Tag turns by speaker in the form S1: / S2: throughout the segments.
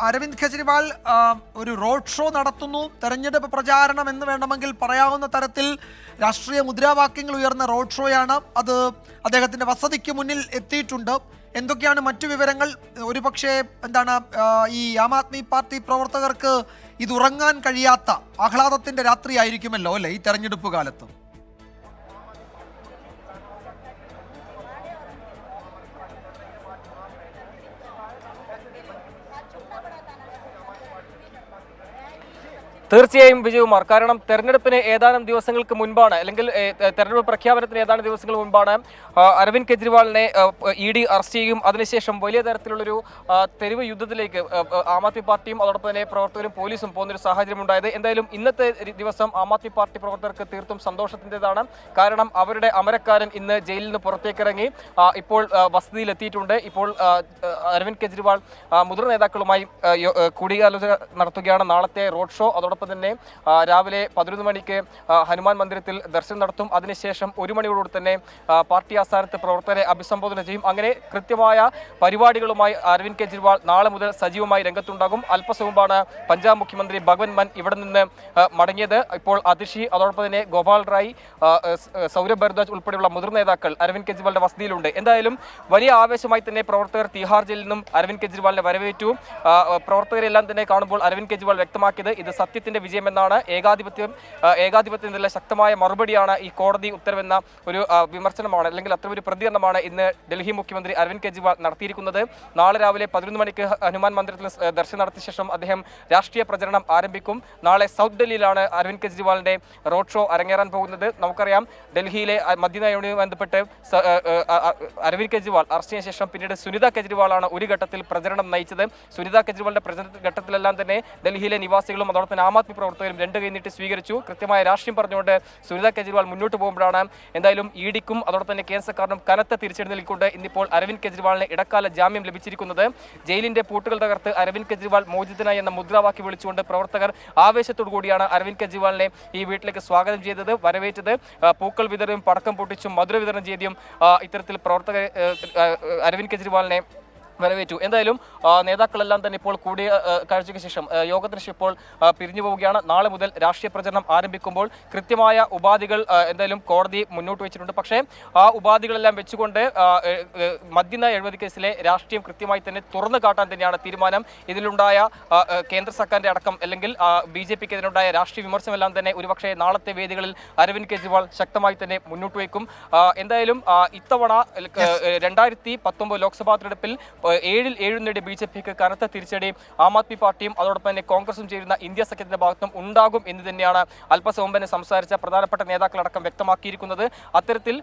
S1: അരവിന്ദ് കെജ്രിവാൾ ഒരു road show നടത്തുന്നു, തെരഞ്ഞെടുപ്പ് പ്രചാരണം എന്ന് വേണമെങ്കിൽ പറയാവുന്ന തരത്തിൽ രാഷ്ട്രീയ മുദ്രാവാക്യങ്ങൾ ഉയർന്ന റോഡ് ഷോയാണ്. അത് അദ്ദേഹത്തിന്റെ വസതിക്ക് മുന്നിൽ എത്തിയിട്ടുണ്ട്. എന്തൊക്കെയാണ് മറ്റു വിവരങ്ങൾ? ഒരുപക്ഷെ എന്താണ് ഈ ആം ആദ്മി പാർട്ടി പ്രവർത്തകർക്ക് ഇത് ഉറങ്ങാൻ കഴിയാത്ത ആഹ്ലാദത്തിന്റെ രാത്രി ആയിരിക്കുമല്ലോ അല്ലേ ഈ തെരഞ്ഞെടുപ്പ് കാലത്ത്?
S2: തീർച്ചയായും വിജയകുമാർ, കാരണം തെരഞ്ഞെടുപ്പിന് ഏതാനും ദിവസങ്ങൾക്ക് മുൻപാണ്, അല്ലെങ്കിൽ തെരഞ്ഞെടുപ്പ് പ്രഖ്യാപനത്തിന് ഏതാനും ദിവസങ്ങൾ മുൻപാണ് അരവിന്ദ് കെജ്രിവാളിനെ ED അറസ്റ്റ് ചെയ്യുകയും അതിനുശേഷം വലിയ തരത്തിലുള്ളൊരു തെരുവ് യുദ്ധത്തിലേക്ക് ആം ആദ്മി പാർട്ടിയും അതോടൊപ്പം തന്നെ പ്രവർത്തകരും പോലീസും പോകുന്നൊരു സാഹചര്യം ഉണ്ടായത്. എന്തായാലും ഇന്നത്തെ ദിവസം ആം ആദ്മി പാർട്ടി പ്രവർത്തകർക്ക് തീർത്തും സന്തോഷത്തിൻ്റെതാണ്. കാരണം അവരുടെ അമരക്കാരൻ ഇന്ന് ജയിലിൽ നിന്ന് പുറത്തേക്കിറങ്ങി ഇപ്പോൾ വസതിയിലെത്തിയിട്ടുണ്ട്. ഇപ്പോൾ അരവിന്ദ് കെജ്രിവാൾ മുതിർന്ന നേതാക്കളുമായി കൂടിയാലോചന നടത്തുകയാണ്. നാളത്തെ റോഡ് ഷോ അതോടൊപ്പം തന്നെ രാവിലെ 11 മണിക്ക് ഹനുമാൻ മന്ദിരത്തിൽ ദർശനം നടത്തും. അതിനുശേഷം 1 മണിയോടുകൂടി തന്നെ പാർട്ടി ആസ്ഥാനത്ത് പ്രവർത്തകരെ അഭിസംബോധന ചെയ്യും. അങ്ങനെ കൃത്യമായ പരിപാടികളുമായി അരവിന്ദ് കെജ്രിവാൾ നാളെ മുതൽ സജീവമായി രംഗത്തുണ്ടാകും. അല്പസം മുമ്പാണ് പഞ്ചാബ് മുഖ്യമന്ത്രി ഭഗവന്ത് മാൻ ഇവിടെ നിന്ന് മടങ്ങിയത്. ഇപ്പോൾ അതിഷി അതോടൊപ്പം തന്നെ ഗോപാൽ റായ്, സൗരഭ് ഭരദ്വാജ് ഉൾപ്പെടെയുള്ള മുതിർന്ന നേതാക്കൾ അരവിന്ദ് കെജ്രിവാളിന്റെ വസതിയിലുണ്ട്. എന്തായാലും വലിയ ആവേശമായി തന്നെ പ്രവർത്തകർ തിഹാർ ജയിലിൽ നിന്നും അരവിന്ദ് കെജ്രിവാളിനെ വരവേറ്റു. പ്രവർത്തകരെല്ലാം തന്നെ കാണുമ്പോൾ അരവിന്ദ് കെജ്രിവാൾ വ്യക്തമാക്കിയത് ഇത് സത്യത്തിന്റെ വിജയമെന്നാണ്. ഏകാധിപത്യത്തിനുള്ള ശക്തമായ മറുപടിയാണ് ഈ കോടതി ഉത്തരവെന്ന ഒരു വിമർശനമാണ്, അല്ലെങ്കിൽ അത്ര ഒരു പ്രതികരണമാണ് ഇന്ന് ഡൽഹി മുഖ്യമന്ത്രി അരവിന്ദ് കെജ്രിവാൾ നടത്തിയിരിക്കുന്നത്. നാളെ രാവിലെ 11 മണിക്ക് ഹനുമാൻ മന്ദിരത്തിൽ ദർശനം നടത്തിയ ശേഷം അദ്ദേഹം രാഷ്ട്രീയ പ്രചരണം ആരംഭിക്കും. നാളെ സൗത്ത് ഡൽഹിയിലാണ് അരവിന്ദ് കെജ്രിവാളിന്റെ റോഡ് ഷോ അരങ്ങേറാൻ പോകുന്നത്. നമുക്കറിയാം, ഡൽഹിയിലെ മദ്യനയവുമായി ബന്ധപ്പെട്ട് അരവിന്ദ് കെജ്രിവാൾ അറസ്റ്റിന് ശേഷം പിന്നീട് സുനിത കെജ്രിവാളാണ് ഒരു ഘട്ടത്തിൽ പ്രചരണം നയിച്ചത്. സുനിത കെജ്രിവാളിന്റെ പ്രചരണ ഘട്ടത്തിലെല്ലാം തന്നെ ഡൽഹിയിലെ നിവാസികളും അതോടൊപ്പം ആം ആദ്മി പ്രവർത്തകരും 2 കൈ നീട്ടി സ്വീകരിച്ചു. കൃത്യമായ രാഷ്ട്രീയം പറഞ്ഞുകൊണ്ട് സുനിത കെജ്രിവാൾ മുന്നോട്ട് പോകുമ്പോഴാണ് എന്തായാലും EDക്കും അതോടൊപ്പം തന്നെ കേന്ദ്ര സർക്കാരിനും കനത്ത തിരിച്ചടി നൽകിക്കൊണ്ട് ഇന്നിപ്പോൾ അരവിന്ദ് കെജ്രിവാളിന് ഇടക്കാല ജാമ്യം ലഭിച്ചിരിക്കുന്നത്. ജയിലിന്റെ പൂട്ടുകൾ തകർത്ത് അരവിന്ദ് കെജ്രിവാൾ മോചിതനായി എന്ന മുദ്രാവാക്യം വിളിച്ചുകൊണ്ട് പ്രവർത്തകർ ആവേശത്തോടു കൂടിയാണ് അരവിന്ദ് കെജ്രിവാളിനെ ഈ വീട്ടിലേക്ക് സ്വാഗതം ചെയ്തത്, വരവേറ്റത്. പൂക്കൾ വിതറിയും പടക്കം പൊട്ടിച്ചും മധുര വിതരണം ചെയ്തും ഇത്തരത്തിൽ പ്രവർത്തകർ അരവിന്ദ് കെജ്രിവാളിനെ വരവേറ്റു. എന്തായാലും നേതാക്കളെല്ലാം തന്നെ ഇപ്പോൾ കൂടിയ കാഴ്ചയ്ക്ക് ശേഷം യോഗത്തിന് ശേഷം ഇപ്പോൾ പിരിഞ്ഞു പോവുകയാണ്. നാളെ മുതൽ രാഷ്ട്രീയ പ്രചരണം ആരംഭിക്കുമ്പോൾ കൃത്യമായ ഉപാധികൾ എന്തായാലും കോടതി മുന്നോട്ട് വെച്ചിട്ടുണ്ട്. പക്ഷേ ആ ഉപാധികളെല്ലാം വെച്ചുകൊണ്ട് മദ്യനയ അഴിമതി കേസിലെ രാഷ്ട്രീയം കൃത്യമായി തന്നെ തുറന്നു കാട്ടാൻ തന്നെയാണ് തീരുമാനം. ഇതിലുണ്ടായ കേന്ദ്ര സർക്കാരിന്റെ അടക്കം അല്ലെങ്കിൽ BJPക്കെതിരുണ്ടായ രാഷ്ട്രീയ വിമർശനമെല്ലാം തന്നെ ഒരുപക്ഷെ നാളത്തെ വേദികളിൽ അരവിന്ദ് കെജ്രിവാൾ ശക്തമായി തന്നെ മുന്നോട്ട് വയ്ക്കും. എന്തായാലും ഇത്തവണ 2019 ലോക്സഭാ തെരഞ്ഞെടുപ്പിൽ 7 നേടിയ BJPക്ക് കനത്ത തിരിച്ചടി ആം ആദ്മി പാർട്ടിയും അതോടൊപ്പം തന്നെ കോൺഗ്രസും ചേരുന്ന ഇന്ത്യ സഖ്യത്തിന്റെ ഭാഗത്തും ഉണ്ടാകും എന്ന് തന്നെയാണ് അല്പസം മുമ്പ് സംസാരിച്ച പ്രധാനപ്പെട്ട നേതാക്കളടക്കം വ്യക്തമാക്കിയിരിക്കുന്നത്. അത്തരത്തിൽ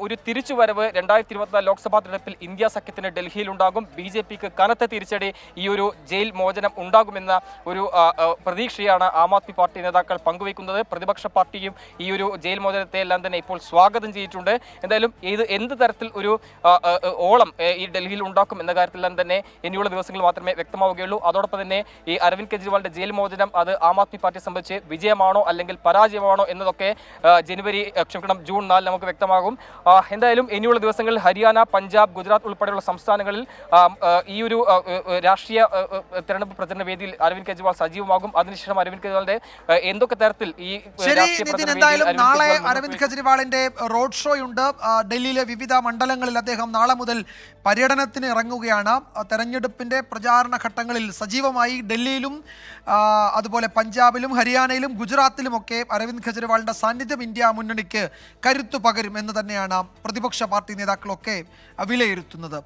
S2: ഒരു തിരിച്ചുവരവ് 2024 ലോക്സഭാ തെരഞ്ഞെടുപ്പിൽ ഇന്ത്യ സഖ്യത്തിന് ഡൽഹിയിൽ ഉണ്ടാകും. BJPക്ക് കനത്ത തിരിച്ചടി, ഈ ഒരു ജയിൽ മോചനം ഉണ്ടാകുമെന്ന ഒരു പ്രതീക്ഷയാണ് ആം ആദ്മി പാർട്ടി നേതാക്കൾ പങ്കുവയ്ക്കുന്നത്. പ്രതിപക്ഷ പാർട്ടിയും ഈ ഒരു ജയിൽ മോചനത്തെ എല്ലാം തന്നെ ഇപ്പോൾ സ്വാഗതം ചെയ്തിട്ടുണ്ട്. എന്തായാലും ഇത് എന്ത് തരത്തിൽ ഒരു ഓളം ഈ ഡൽഹിയിൽ ഉണ്ടാക്കും എന്ന കാര്യത്തിലെല്ലാം തന്നെ ഇനിയുള്ള ദിവസങ്ങൾ മാത്രമേ വ്യക്തമാവുകയുള്ളൂ. അതോടൊപ്പം തന്നെ ഈ അരവിന്ദ് കെജ്രിവാളിന്റെ ജയിൽ മോചനം അത് ആം ആദ്മി പാർട്ടിയെ സംബന്ധിച്ച് വിജയമാണോ അല്ലെങ്കിൽ പരാജയമാണോ എന്നതൊക്കെ ജൂൺ 4 നമുക്ക് വ്യക്തമാകും. എന്തായാലും ഇനിയുള്ള ദിവസങ്ങളിൽ ഹരിയാന, പഞ്ചാബ്, ഗുജറാത്ത് ഉൾപ്പെടെയുള്ള സംസ്ഥാനങ്ങളിൽ ഈ ഒരു രാഷ്ട്രീയ തെരഞ്ഞെടുപ്പ് പ്രചരണ വേദിയിൽ അരവിന്ദ് കെജ്രിവാൾ സജീവമാകും. അതിനുശേഷം അരവിന്ദ് കെജ്രിവാളിന്റെ എന്തൊക്കെ തരത്തിൽ ഈ
S1: നാളെ അരവിന്ദ് കെജ്രിവാളിന്റെ റോഡ് ഷോ ഉണ്ട്. ഡൽഹിയിലെ വിവിധ മണ്ഡലങ്ങളിൽ അദ്ദേഹം നാളെ മുതൽ പര്യടനത്തിന് ഇറങ്ങുകയാണ്. തെരഞ്ഞെടുപ്പിന്റെ പ്രചാരണ ഘട്ടങ്ങളിൽ സജീവമായി ഡൽഹിയിലും അതുപോലെ പഞ്ചാബിലും ഹരിയാനയിലും ഗുജറാത്തിലുമൊക്കെ അരവിന്ദ് കെജ്രിവാളിന്റെ സാന്നിധ്യം ഇന്ത്യ മുന്നണിക്ക് കരുത്തു പകരും എന്ന് തന്നെയാണ് പ്രതിപക്ഷ പാർട്ടി നേതാക്കളൊക്കെ വിലയിരുത്തുന്നത്.